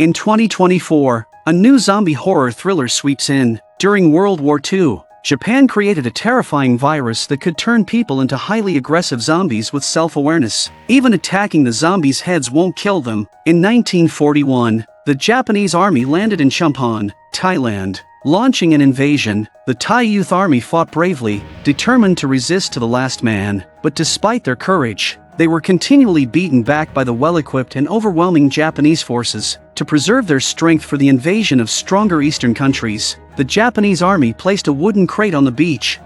In 2024, a new zombie horror thriller sweeps in. During World War II, Japan created a terrifying virus that could turn people into highly aggressive zombies with self-awareness. Even attacking the zombies' heads won't kill them. In 1941, the Japanese army landed in Chumphon, Thailand. Launching an invasion, the Thai Youth Army fought bravely, determined to resist to the last man. But despite their courage, they were continually beaten back by the well-equipped and overwhelming Japanese forces. To preserve their strength for the invasion of stronger eastern countries, the Japanese army placed a wooden crate on the beach.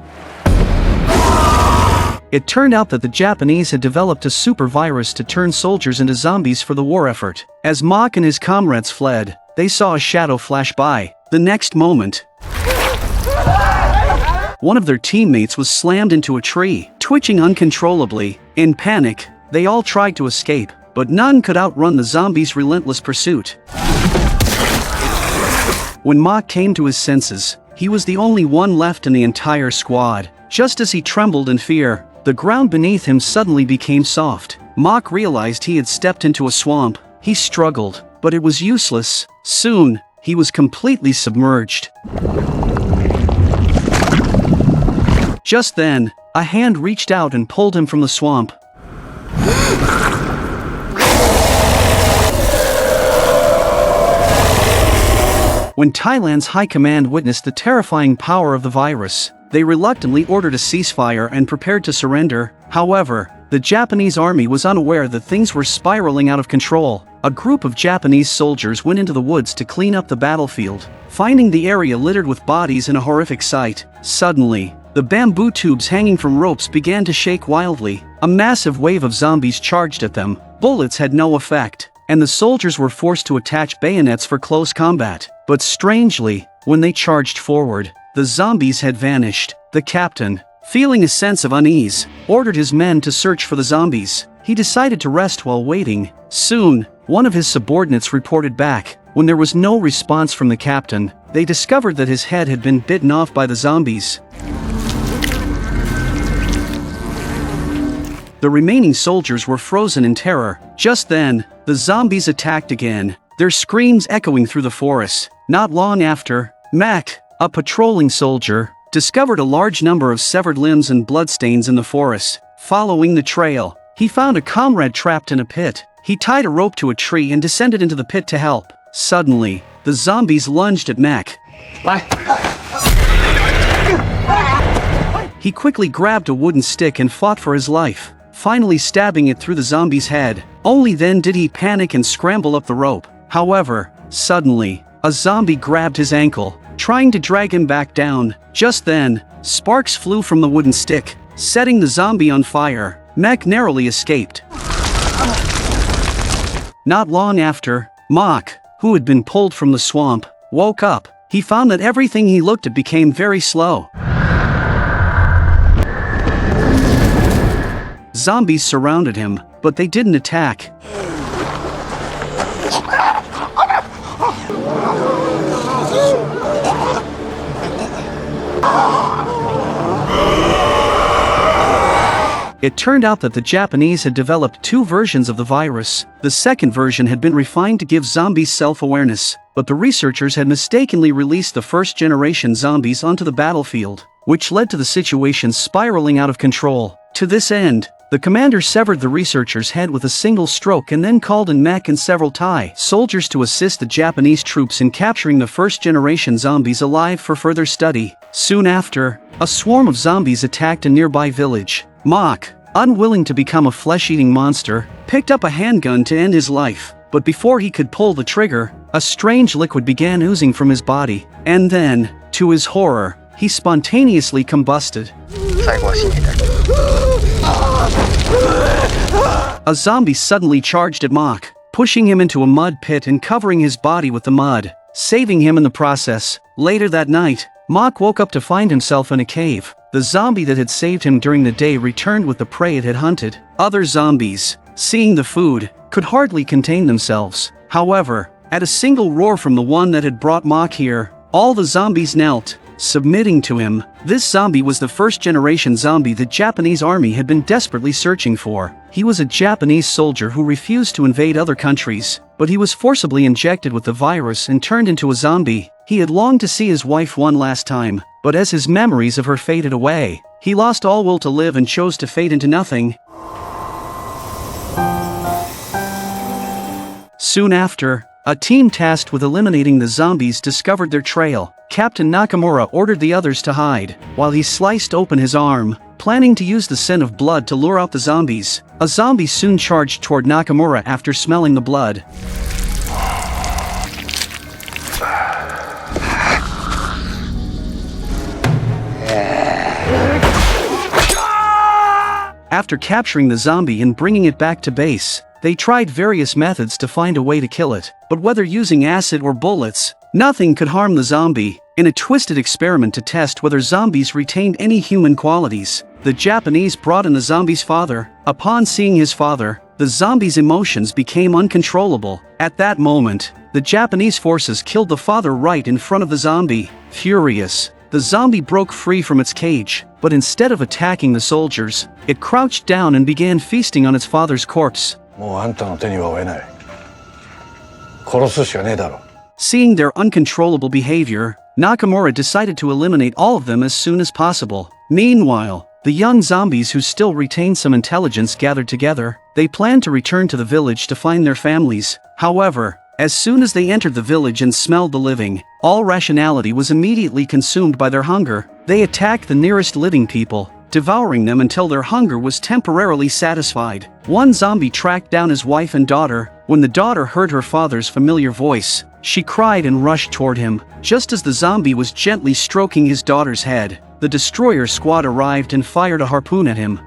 It turned out that the Japanese had developed a super virus to turn soldiers into zombies for the war effort. As Mock and his comrades fled, they saw a shadow flash by. The next moment, one of their teammates was slammed into a tree, twitching uncontrollably. In panic, they all tried to escape, but none could outrun the zombies' relentless pursuit. When Mock came to his senses, he was the only one left in the entire squad. Just as he trembled in fear, the ground beneath him suddenly became soft. Mock realized he had stepped into a swamp. He struggled, but it was useless. Soon, he was completely submerged. Just then, a hand reached out and pulled him from the swamp. When Thailand's high command witnessed the terrifying power of the virus, they reluctantly ordered a ceasefire and prepared to surrender. However, the Japanese army was unaware that things were spiraling out of control. A group of Japanese soldiers went into the woods to clean up the battlefield, finding the area littered with bodies in a horrific sight. Suddenly, the bamboo tubes hanging from ropes began to shake wildly. A massive wave of zombies charged at them. Bullets had no effect, and the soldiers were forced to attach bayonets for close combat. But strangely, when they charged forward, the zombies had vanished. The captain, feeling a sense of unease, ordered his men to search for the zombies. He decided to rest while waiting. Soon, one of his subordinates reported back. When there was no response from the captain, they discovered that his head had been bitten off by the zombies. The remaining soldiers were frozen in terror. Just then, the zombies attacked again, their screams echoing through the forest. Not long after, Mac, a patrolling soldier, discovered a large number of severed limbs and bloodstains in the forest. Following the trail, he found a comrade trapped in a pit. He tied a rope to a tree and descended into the pit to help. Suddenly, the zombies lunged at Mac. He quickly grabbed a wooden stick and fought for his life, finally stabbing it through the zombie's head. Only then did he panic and scramble up the rope. However, suddenly, a zombie grabbed his ankle, trying to drag him back down. Just then, sparks flew from the wooden stick, setting the zombie on fire. Mac narrowly escaped. Not long after, Mock, who had been pulled from the swamp, woke up. He found that everything he looked at became very slow. Zombies surrounded him, but they didn't attack. It turned out that the Japanese had developed two versions of the virus. The second version had been refined to give zombies self-awareness, but the researchers had mistakenly released the first-generation zombies onto the battlefield, which led to the situation spiraling out of control. To this end, the commander severed the researcher's head with a single stroke and then called in Mac and several Thai soldiers to assist the Japanese troops in capturing the first-generation zombies alive for further study. Soon after, a swarm of zombies attacked a nearby village. Mock, unwilling to become a flesh-eating monster, picked up a handgun to end his life. But before he could pull the trigger, a strange liquid began oozing from his body. And then, to his horror, he spontaneously combusted. A zombie suddenly charged at Mock, pushing him into a mud pit and covering his body with the mud, saving him in the process. Later that night, Mock woke up to find himself in a cave. The zombie that had saved him during the day returned with the prey it had hunted. Other zombies, seeing the food, could hardly contain themselves. However, at a single roar from the one that had brought Mock here, all the zombies knelt, submitting to him. This zombie was the first-generation zombie the Japanese army had been desperately searching for. He was a Japanese soldier who refused to invade other countries, but he was forcibly injected with the virus and turned into a zombie. He had longed to see his wife one last time, but as his memories of her faded away, he lost all will to live and chose to fade into nothing. Soon after, a team tasked with eliminating the zombies discovered their trail. Captain Nakamura ordered the others to hide, while he sliced open his arm, planning to use the scent of blood to lure out the zombies. A zombie soon charged toward Nakamura after smelling the blood. After capturing the zombie and bringing it back to base, they tried various methods to find a way to kill it, but whether using acid or bullets, nothing could harm the zombie. In a twisted experiment to test whether zombies retained any human qualities, the Japanese brought in the zombie's father. Upon seeing his father, the zombie's emotions became uncontrollable. At that moment, the Japanese forces killed the father right in front of the zombie. Furious, the zombie broke free from its cage, but instead of attacking the soldiers, it crouched down and began feasting on its father's corpse. Seeing their uncontrollable behavior, Nakamura decided to eliminate all of them as soon as possible. Meanwhile, the young zombies who still retained some intelligence gathered together. They planned to return to the village to find their families. However, as soon as they entered the village and smelled the living, all rationality was immediately consumed by their hunger. They attacked the nearest living people, devouring them until their hunger was temporarily satisfied. One zombie tracked down his wife and daughter. When the daughter heard her father's familiar voice, she cried and rushed toward him. Just as the zombie was gently stroking his daughter's head, the destroyer squad arrived and fired a harpoon at him.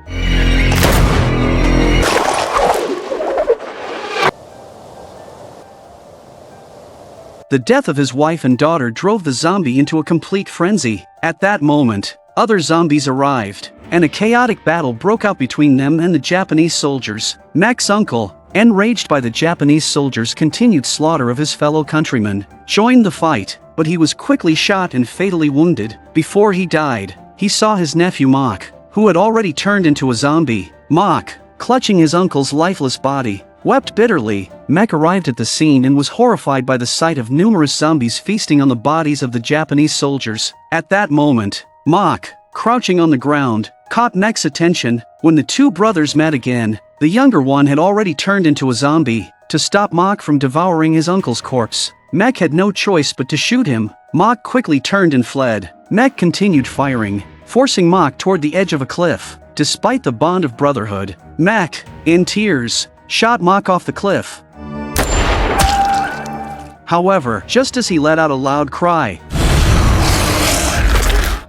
The death of his wife and daughter drove the zombie into a complete frenzy. At that moment, other zombies arrived, and a chaotic battle broke out between them and the Japanese soldiers. Mech's uncle, enraged by the Japanese soldiers' continued slaughter of his fellow countrymen, joined the fight, but he was quickly shot and fatally wounded. Before he died, he saw his nephew Mach, who had already turned into a zombie. Mach, clutching his uncle's lifeless body, wept bitterly. Mech arrived at the scene and was horrified by the sight of numerous zombies feasting on the bodies of the Japanese soldiers. At that moment, Mach, crouching on the ground, caught Mech's attention. When the two brothers met again, the younger one had already turned into a zombie. To stop Mach from devouring his uncle's corpse, Mech had no choice but to shoot him. Mach quickly turned and fled. Mech continued firing, forcing Mach toward the edge of a cliff. Despite the bond of brotherhood, Mech, in tears, shot Mach off the cliff. However, just as he let out a loud cry,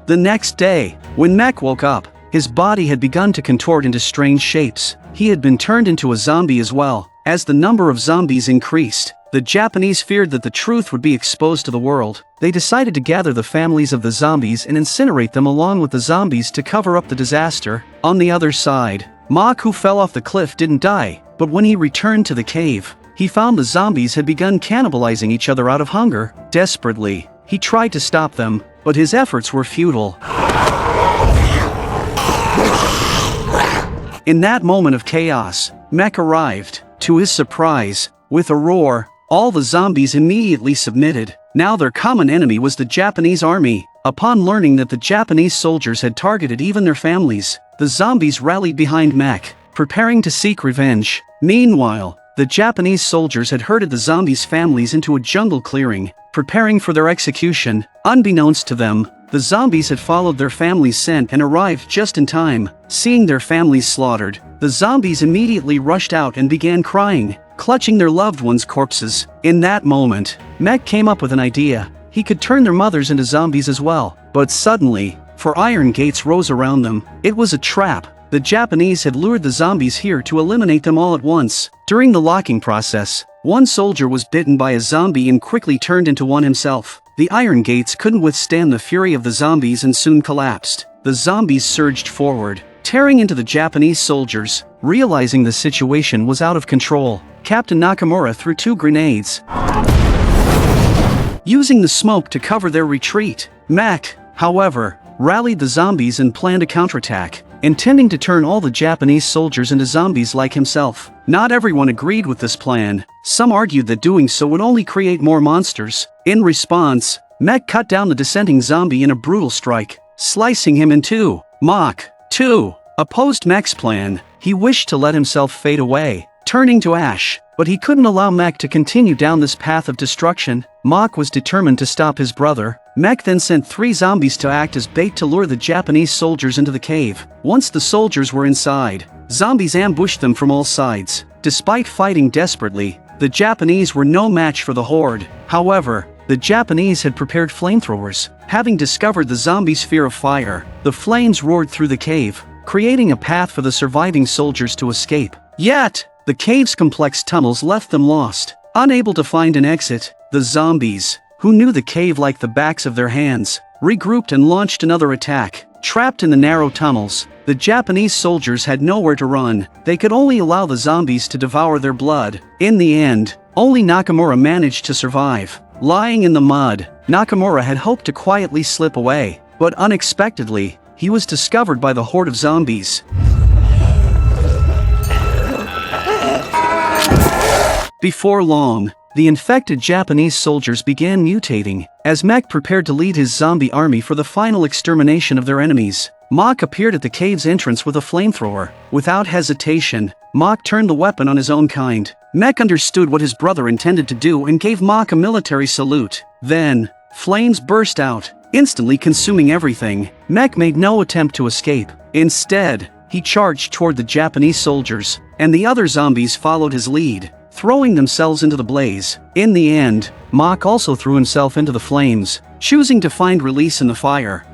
the next day, when Mech woke up, his body had begun to contort into strange shapes. He had been turned into a zombie as well. As the number of zombies increased, the Japanese feared that the truth would be exposed to the world. They decided to gather the families of the zombies and incinerate them along with the zombies to cover up the disaster. On the other side, Mach, who fell off the cliff, didn't die, but when he returned to the cave, he found the zombies had begun cannibalizing each other out of hunger. Desperately, he tried to stop them, but his efforts were futile. In that moment of chaos, Mech arrived. To his surprise, with a roar, all the zombies immediately submitted. Now their common enemy was the Japanese army. Upon learning that the Japanese soldiers had targeted even their families, the zombies rallied behind Mech, preparing to seek revenge. Meanwhile, the Japanese soldiers had herded the zombies' families into a jungle clearing, preparing for their execution. Unbeknownst to them, the zombies had followed their families' scent and arrived just in time. Seeing their families slaughtered, the zombies immediately rushed out and began crying, clutching their loved ones' corpses. In that moment, Mech came up with an idea. He could turn their mothers into zombies as well. But suddenly, four iron gates rose around them. It was a trap. The Japanese had lured the zombies here to eliminate them all at once. During the locking process, one soldier was bitten by a zombie and quickly turned into one himself. The iron gates couldn't withstand the fury of the zombies and soon collapsed. The zombies surged forward, tearing into the Japanese soldiers. Realizing the situation was out of control, Captain Nakamura threw 2 grenades, using the smoke to cover their retreat. Mech, however, rallied the zombies and planned a counterattack. intending to turn all the Japanese soldiers into zombies like himself. Not everyone agreed with this plan. Some argued that doing so would only create more monsters. In response, Mech cut down the dissenting zombie in a brutal strike, slicing him in two. Mach, too, opposed Mech's plan. He wished to let himself fade away, turning to ash, but he couldn't allow Mech to continue down this path of destruction. Mach was determined to stop his brother. Mech then sent 3 zombies to act as bait to lure the Japanese soldiers into the cave. Once the soldiers were inside, zombies ambushed them from all sides. Despite fighting desperately, the Japanese were no match for the horde. However, the Japanese had prepared flamethrowers. Having discovered the zombies' fear of fire, the flames roared through the cave, creating a path for the surviving soldiers to escape. Yet, the cave's complex tunnels left them lost. Unable to find an exit, the zombies, who knew the cave like the backs of their hands, regrouped and launched another attack. Trapped in the narrow tunnels, the Japanese soldiers had nowhere to run. They could only allow the zombies to devour their blood. In the end, only Nakamura managed to survive. Lying in the mud, Nakamura had hoped to quietly slip away, but unexpectedly, he was discovered by the horde of zombies. Before long, the infected Japanese soldiers began mutating, as Mech prepared to lead his zombie army for the final extermination of their enemies. Mach appeared at the cave's entrance with a flamethrower. Without hesitation, Mach turned the weapon on his own kind. Mech understood what his brother intended to do and gave Mach a military salute. Then, flames burst out, instantly consuming everything. Mech made no attempt to escape. Instead, he charged toward the Japanese soldiers, and the other zombies followed his lead, throwing themselves into the blaze. In the end, Mach also threw himself into the flames, choosing to find release in the fire.